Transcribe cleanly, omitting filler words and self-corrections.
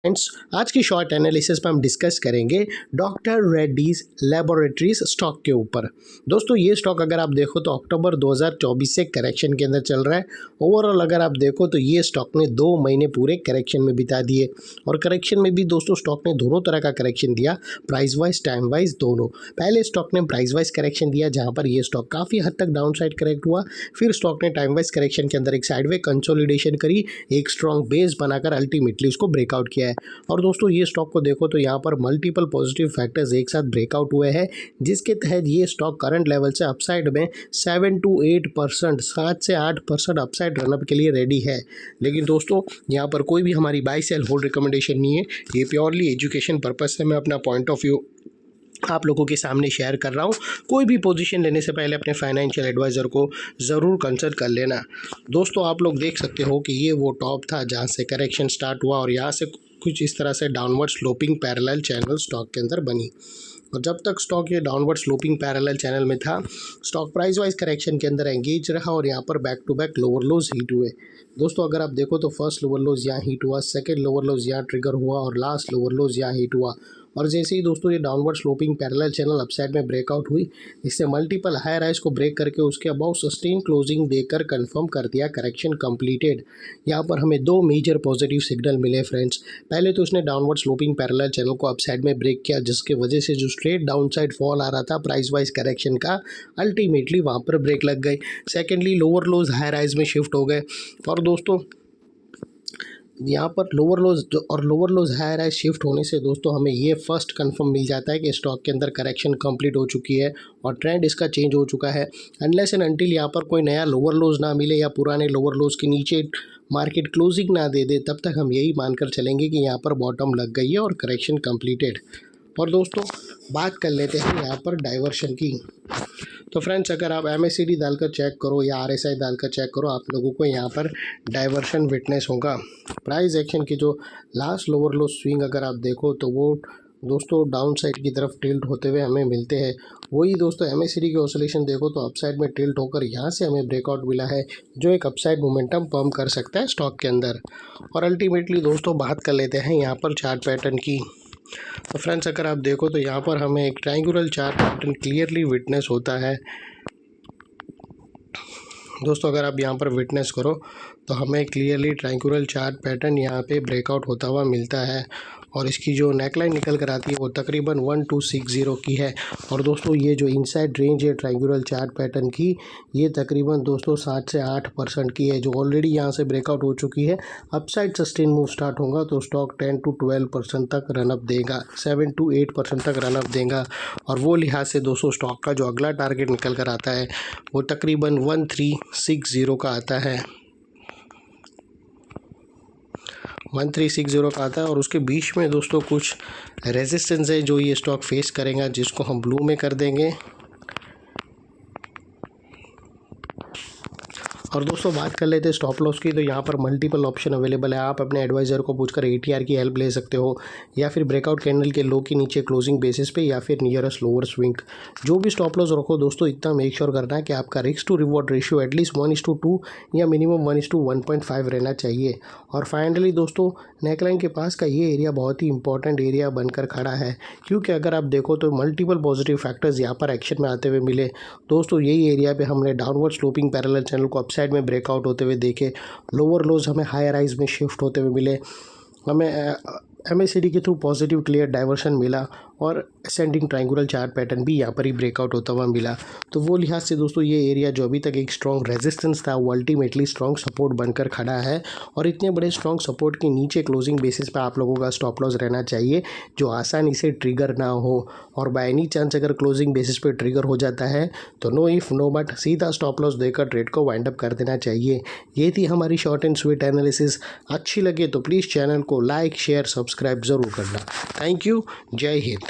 Friends, आज की short analysis में हम डिस्कस करेंगे डॉक्टर रेड्डीज लेबोरेटरीज स्टॉक के ऊपर। दोस्तों, ये स्टॉक अगर आप देखो तो अक्टूबर 2024 से करेक्शन के अंदर चल रहा है। ओवरऑल अगर आप देखो तो ये स्टॉक ने 2 महीने पूरे करेक्शन में बिता दिए और करेक्शन में भी दोस्तों स्टॉक ने दोनों तरह का करेक्शन दिया, प्राइस वाइज टाइम वाइज दोनों। पहले स्टॉक ने प्राइस वाइज करेक्शन दिया जहाँ पर ये स्टॉक काफ़ी हद तक डाउन साइड करेक्ट हुआ, फिर स्टॉक ने टाइम वाइज करेक्शन के अंदर एक साइडवे कंसोलिडेशन करी, एक स्ट्रॉन्ग बेस बनाकर अल्टीमेटली उसको ब्रेकआउट किया है। और दोस्तों ये स्टॉक को देखो तो यहाँ पर मल्टीपल पॉजिटिव फैक्टर्स एक साथ ब्रेकआउट हुए हैं, जिसके तहत ये स्टॉक करंट लेवल से अपसाइड में 7 to 8%, 7 से 8% अपसाइड रनअप के लिए रेडी है। लेकिन दोस्तों यहाँ पर कोई भी हमारी बाय सेल होल्ड रिकमेंडेशन नहीं है, ये प्योरली एजुकेशन पर्पज से मैं अपना पॉइंट ऑफ व्यू आप लोगों के सामने शेयर कर रहा हूँ। कोई भी पोजीशन लेने से पहले अपने फाइनेंशियल एडवाइज़र को ज़रूर कंसल्ट कर लेना। दोस्तों आप लोग देख सकते हो कि ये वो टॉप था जहाँ से करेक्शन स्टार्ट हुआ और यहाँ से कुछ इस तरह से downward sloping parallel channel stock के अंदर बनी। और जब तक स्टॉक ये डाउनवर्ड स्लोपिंग पैरेलल चैनल में था, स्टॉक प्राइस वाइज करेक्शन के अंदर एंगेज रहा और यहाँ पर back to back lower lows hit हुए। दोस्तों अगर आप देखो तो फर्स्ट लोअर लोज यहाँ हिट हुआ, सेकंड लोअर लोज यहाँ ट्रिगर हुआ और लास्ट लोअर लोज यहाँ हिट हुआ। और जैसे ही दोस्तों ये downward sloping parallel channel upside में ब्रेकआउट हुई, इससे मल्टीपल हाई राइज को ब्रेक करके उसके अबाउ सस्टेन क्लोजिंग देकर कंफर्म कर दिया करेक्शन कंप्लीटेड। यहाँ पर हमें 2 मेजर पॉजिटिव सिग्नल मिले फ्रेंड्स। पहले तो उसने डाउनवर्ड स्लोपिंग पैरेलल चैनल को अपसाइड में ब्रेक किया, जिसके वजह से जो स्ट्रेट डाउनसाइड फॉल आ रहा था प्राइस वाइज करेक्शन का, अल्टीमेटली वहाँ पर ब्रेक लग गई। सेकेंडली लोअर लोज हाई राइज में शिफ्ट हो गए और दोस्तों यहाँ पर लोअर लोज हाई राइज शिफ्ट होने से दोस्तों हमें ये फर्स्ट कंफर्म मिल जाता है कि स्टॉक के अंदर करेक्शन कंप्लीट हो चुकी है और ट्रेंड इसका चेंज हो चुका है। अनलेस एंड अनटिल यहाँ पर कोई नया लोअर लोज ना मिले या पुराने लोअर लोज के नीचे मार्केट क्लोजिंग ना दे दे, तब तक हम यही मानकर चलेंगे कि यहाँ पर बॉटम लग गई है और करेक्शन कंप्लीटेड। और दोस्तों बात कर लेते हैं यहाँ पर डाइवर्शन की। तो फ्रेंड्स अगर आप MACD डालकर चेक करो या RSI डालकर चेक करो, आप लोगों को यहाँ पर डाइवर्शन विटनेस होगा। प्राइस एक्शन की जो लास्ट लोअर लो स्विंग अगर आप देखो तो वो दोस्तों डाउन साइड की तरफ टिल्ट होते हुए हमें मिलते हैं। वही दोस्तों MACD की ऑसिलेशन देखो तो अपसाइड में टिल्ट होकर यहाँ से हमें ब्रेकआउट मिला है, जो एक अपसाइड मोमेंटम पम्प कर सकता है स्टॉक के अंदर। और अल्टीमेटली दोस्तों बात कर लेते हैं यहाँ पर चार्ट पैटर्न की। तो फ्रेंड्स अगर आप देखो तो यहाँ पर हमें एक triangular chart pattern clearly witness होता है। दोस्तों अगर आप यहाँ पर विटनेस करो तो हमें क्लियरली ट्रायंगुलर चार्ट पैटर्न यहाँ पे ब्रेकआउट होता हुआ मिलता है और इसकी जो नेकलाइन निकल कर आती है वो तकरीबन 1260 की है। और दोस्तों ये जो इनसाइड रेंज है ट्रायंगुलर चार्ट पैटर्न की, ये तकरीबन दोस्तों 7 से 8% की है, जो ऑलरेडी यहाँ से ब्रेकआउट हो चुकी है। अपसाइड सस्टेन मूव स्टार्ट होगा तो स्टॉक 10 to 12% तक रनअप देगा, 7 to 8% तक रनअप देगा। और वो लिहाज से दोस्तों स्टॉक का जो अगला टारगेट निकल कर आता है वो तकरीबन 1360 का आता है, 1360 का आता है। और उसके बीच में दोस्तों कुछ रेजिस्टेंस है जो ये स्टॉक फेस करेगा, जिसको हम ब्लू में कर देंगे। और दोस्तों बात कर लेते हैं स्टॉप लॉस की। तो यहाँ पर मल्टीपल ऑप्शन अवेलेबल है, आप अपने एडवाइज़र को पूछकर ATR की हेल्प ले सकते हो, या फिर ब्रेकआउट कैंडल के लो के नीचे क्लोजिंग बेसिस पे, या फिर नियरेस्ट लोअर स्विंग। जो भी स्टॉप लॉस रखो दोस्तों, इतना मेक श्योर करना है कि आपका risk to reward ratio at least 1:2 या मिनिमम 1:1.5 रहना चाहिए। और फाइनली दोस्तों नेकलाइन के पास का ये एरिया बहुत ही इंपॉर्टेंट एरिया बनकर खड़ा है, क्योंकि अगर आप देखो तो मल्टीपल पॉजिटिव फैक्टर्स यहाँ पर एक्शन में आते हुए मिले। दोस्तों यही एरिया पे हमने डाउनवर्ड स्लोपिंग पैरेलल चैनल को अपसाइड में ब्रेकआउट होते हुए देखे, लोअर लोज हमें हाई राइज में शिफ्ट होते हुए मिले, हमें MACD के थ्रू पॉजिटिव क्लियर डाइवर्शन मिला और असेंडिंग ट्रायंगुलर चार्ट पैटर्न भी यहाँ पर ही ब्रेकआउट होता हुआ मिला। तो वो लिहाज से दोस्तों ये एरिया जो अभी तक एक स्ट्रॉन्ग रेजिस्टेंस था वो अल्टीमेटली स्ट्रॉन्ग सपोर्ट बनकर खड़ा है। और इतने बड़े स्ट्रॉन्ग सपोर्ट के नीचे क्लोजिंग बेसिस पे आप लोगों का स्टॉप लॉस रहना चाहिए, जो आसानी से ट्रिगर ना हो। और बाय एनी चांस अगर क्लोजिंग बेसिस पे ट्रिगर हो जाता है तो नो इफ़ नो बट सीधा स्टॉप लॉस देकर ट्रेड को वाइंड अप कर देना चाहिए। ये थी हमारी शॉर्ट एंड स्वीट एनालिसिस। अच्छी लगे तो प्लीज़ चैनल को लाइक शेयर सब्सक्राइब ज़रूर करना। थैंक यू, जय हिंद।